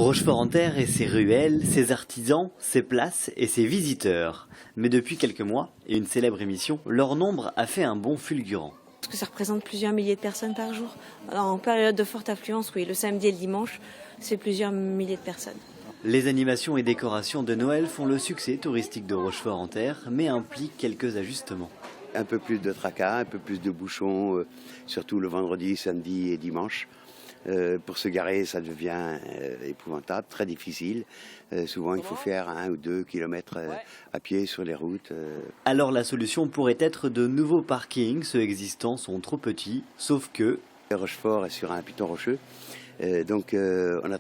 Rochefort-en-Terre et ses ruelles, ses artisans, ses places et ses visiteurs. Mais depuis quelques mois, et une célèbre émission, leur nombre a fait un bond fulgurant. Parce que ça représente plusieurs milliers de personnes par jour. En période de forte affluence, oui, le samedi et le dimanche, c'est plusieurs milliers de personnes. Les animations et décorations de Noël font le succès touristique de Rochefort-en-Terre, mais impliquent quelques ajustements. Un peu plus de tracas, un peu plus de bouchons, surtout le vendredi, samedi et dimanche. Pour se garer, ça devient épouvantable, très difficile. Souvent, il faut faire 1 ou 2 kilomètres à pied sur les routes. Alors la solution pourrait être de nouveaux parkings, ceux existants sont trop petits, sauf que... Rochefort est sur un piton rocheux, donc on n'a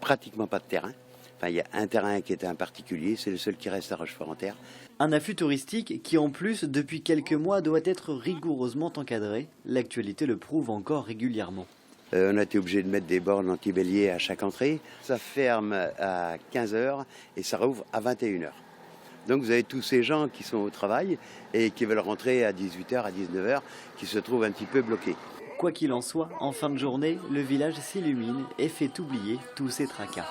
pratiquement pas de terrain. Enfin, il y a un terrain qui est un particulier, c'est le seul qui reste à Rochefort-en-Terre. Un afflux touristique qui en plus, depuis quelques mois, doit être rigoureusement encadré. L'actualité le prouve encore régulièrement. On a été obligé de mettre des bornes anti-bélier à chaque entrée. Ça ferme à 15 h et ça rouvre à 21 h. Donc vous avez tous ces gens qui sont au travail et qui veulent rentrer à 18 h, à 19 h, qui se trouvent un petit peu bloqués. Quoi qu'il en soit, en fin de journée, le village s'illumine et fait oublier tous ces tracas.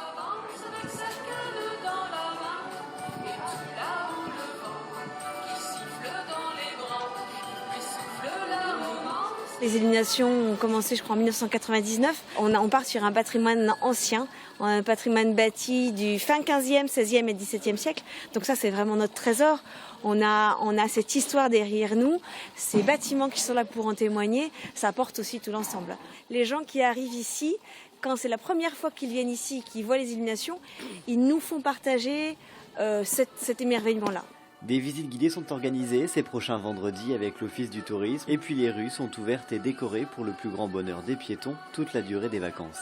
Les illuminations ont commencé, je crois, en 1999. On part sur un patrimoine ancien, un patrimoine bâti du fin 15e, 16e et 17e siècle. Donc ça, c'est vraiment notre trésor. On a cette histoire derrière nous, ces bâtiments qui sont là pour en témoigner, ça apporte aussi tout l'ensemble. Les gens qui arrivent ici, quand c'est la première fois qu'ils viennent ici, qu'ils voient les illuminations, ils nous font partager cet émerveillement-là. Des visites guidées sont organisées ces prochains vendredis avec l'Office du tourisme et puis les rues sont ouvertes et décorées pour le plus grand bonheur des piétons toute la durée des vacances.